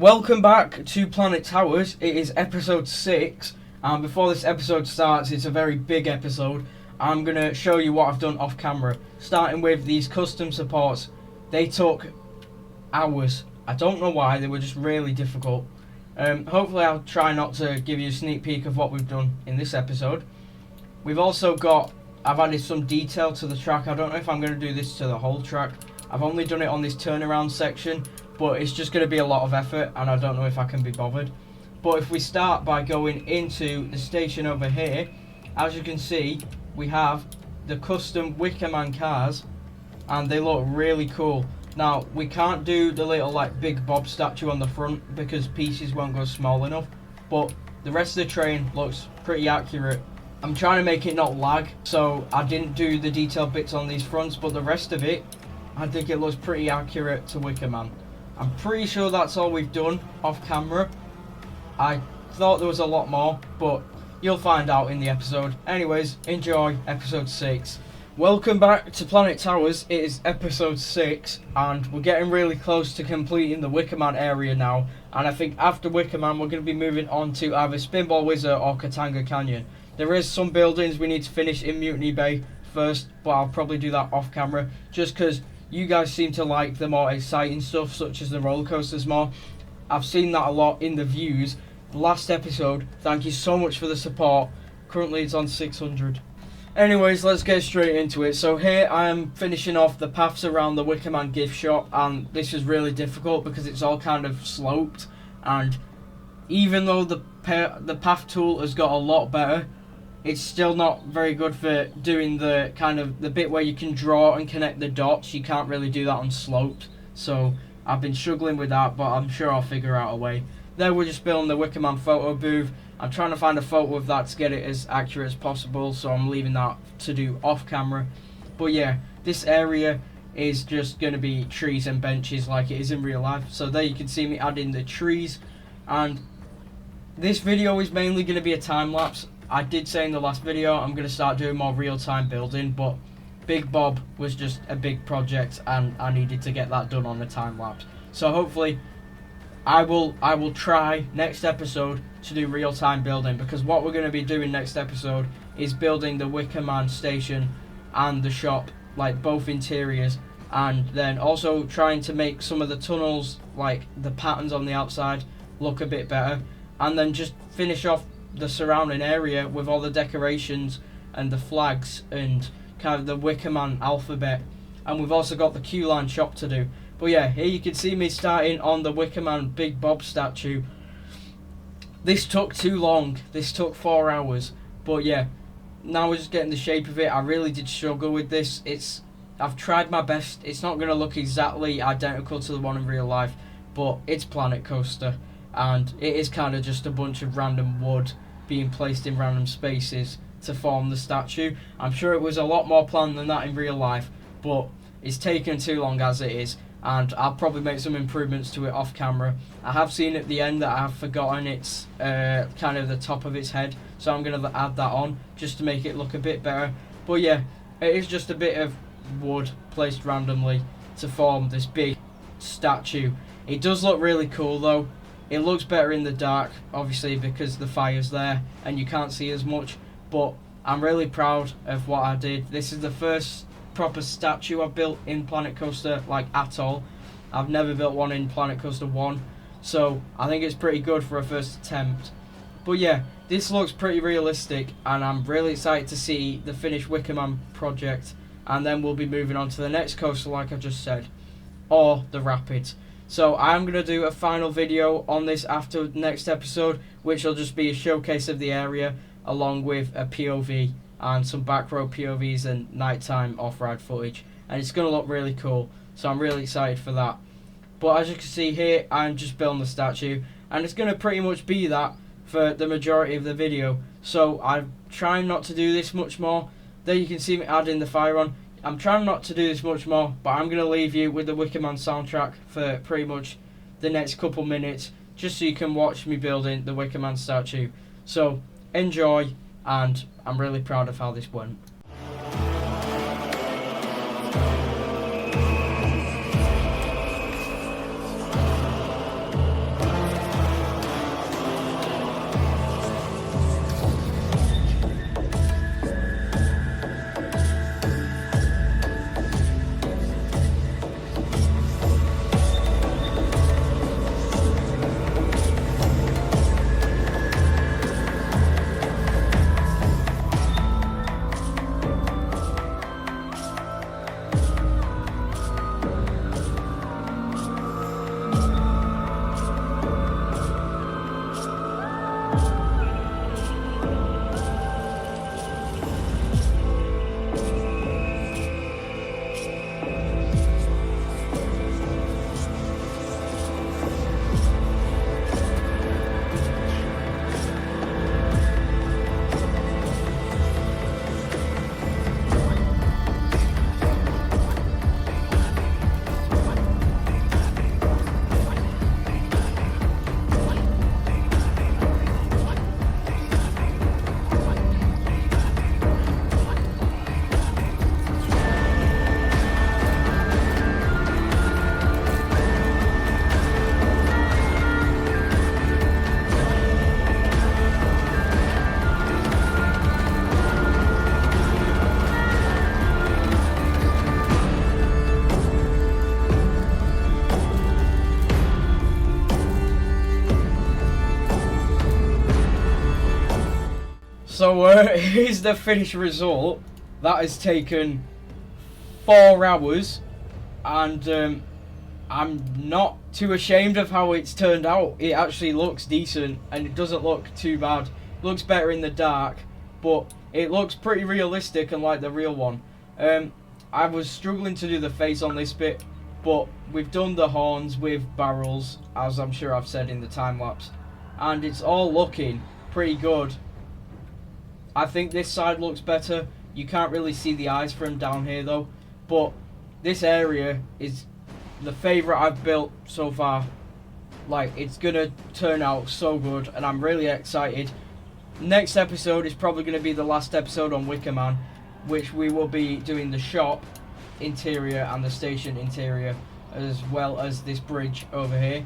Welcome back to Planet Towers. It is episode 6, and before this episode starts, it's a very big episode. I'm going to show you what I've done off camera, starting with these custom supports. They took hours. I don't know why, they were just really difficult. Hopefully I'll try not to give you a sneak peek of what we've done in this episode. We've also got, I've added some detail to the track. I don't know if I'm going to do this to the whole track. I've only done it on this turnaround section, but it's just going to be a lot of effort and I don't know if I can be bothered. But if we start by going into the station over here, as you can see, we have the custom Wickerman cars and they look really cool. Now, we can't do the little big Bob statue on the front because pieces won't go small enough, but the rest of the train looks pretty accurate. I'm trying to make it not lag, so I didn't do the detailed bits on these fronts, but the rest of it, I think it looks pretty accurate to Wickerman. I'm pretty sure that's all we've done off camera. I thought there was a lot more, but you'll find out in the episode. Anyways, enjoy episode 6. Welcome back to Planet Towers. It is episode 6, and we're getting really close to completing the Wickerman area now. And I think after Wickerman, we're going to be moving on to either Spinball Wizard or Katanga Canyon. There is some buildings we need to finish in Mutiny Bay first, but I'll probably do that off camera, just because you guys seem to like the more exciting stuff, such as the roller coasters more. I've seen that a lot in the views. The last episode, thank you so much for the support. Currently it's on 600. Anyways, let's get straight into it. So here I am finishing off the paths around the Wickerman gift shop, and this is really difficult because it's all kind of sloped, and even though the path tool has got a lot better, it's still not very good for doing the kind of the bit where you can draw and connect the dots. You can't really do that on slopes, so I've been struggling with that, but I'm sure I'll figure out a way. There we're just building the Wickerman photo booth. I'm trying to find a photo of that to get it as accurate as possible, so I'm leaving that to do off camera. But yeah, this area is just going to be trees and benches like it is in real life. So there you can see me adding the trees, and this video is mainly going to be a time lapse. I did say in the last video I'm going to start doing more real-time building, but Big Bob was just a big project and I needed to get that done on the time lapse. So hopefully I will try next episode to do real-time building, because what we're going to be doing next episode is building the Wickerman station and the shop, like both interiors, and then also trying to make some of the tunnels, like the patterns on the outside, look a bit better, and then just finish off the surrounding area with all the decorations and the flags and kind of the Wickerman alphabet. And we've also got the Q-line shop to do. But yeah, here you can see me starting on the Wickerman Big Bob statue. This took too long. This took 4 hours. But yeah, now we're just getting the shape of it. I really did struggle with this. I've tried my best. It's not going to look exactly identical to the one in real life, but it's Planet Coaster, and it is kind of just a bunch of random wood being placed in random spaces to form the statue. I'm sure it was a lot more planned than that in real life, but it's taken too long as it is, and I'll probably make some improvements to it off camera. I have seen at the end that I have forgotten its kind of the top of its head, so I'm going to add that on just to make it look a bit better. But yeah, it is just a bit of wood placed randomly to form this big statue. It does look really cool though. It looks better in the dark, obviously, because the fire's there and you can't see as much, but I'm really proud of what I did. This is the first proper statue I've built in Planet Coaster, like, at all. I've never built one in Planet Coaster 1, so I think it's pretty good for a first attempt. But yeah, this looks pretty realistic, and I'm really excited to see the finished Wickerman project, and then we'll be moving on to the next coaster, like I just said, or the Rapids. So I'm going to do a final video on this after next episode, which will just be a showcase of the area along with a POV and some back row POVs and nighttime off-ride footage. And it's going to look really cool, so I'm really excited for that. But as you can see here, I'm just building the statue, and it's going to pretty much be that for the majority of the video. So I'm trying not to do this much more. There you can see me adding the fire on. I'm trying not to do this much more, but I'm going to leave you with the Wickerman soundtrack for pretty much the next couple minutes, just so you can watch me building the Wickerman statue. So enjoy, and I'm really proud of how this went. So here's the finished result. That has taken 4 hours, and I'm not too ashamed of how it's turned out. It actually looks decent, and it doesn't look too bad. It looks better in the dark, but it looks pretty realistic and like the real one. I was struggling to do the face on this bit, but we've done the horns with barrels, as I'm sure I've said in the time lapse, and it's all looking pretty good. I think this side looks better. You can't really see the eyes from down here though, but this area is the favourite I've built so far. Like, it's gonna turn out so good, and I'm really excited. Next episode is probably going to be the last episode on Wickerman, which we will be doing the shop interior and the station interior, as well as this bridge over here.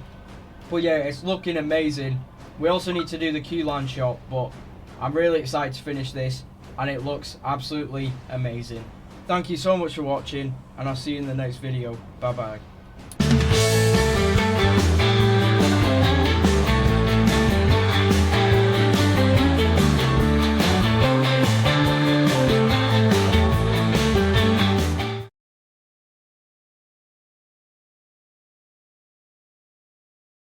But yeah, it's looking amazing. We also need to do the Q-Line shop, but I'm really excited to finish this, and it looks absolutely amazing. Thank you so much for watching, and I'll see you in the next video. Bye bye.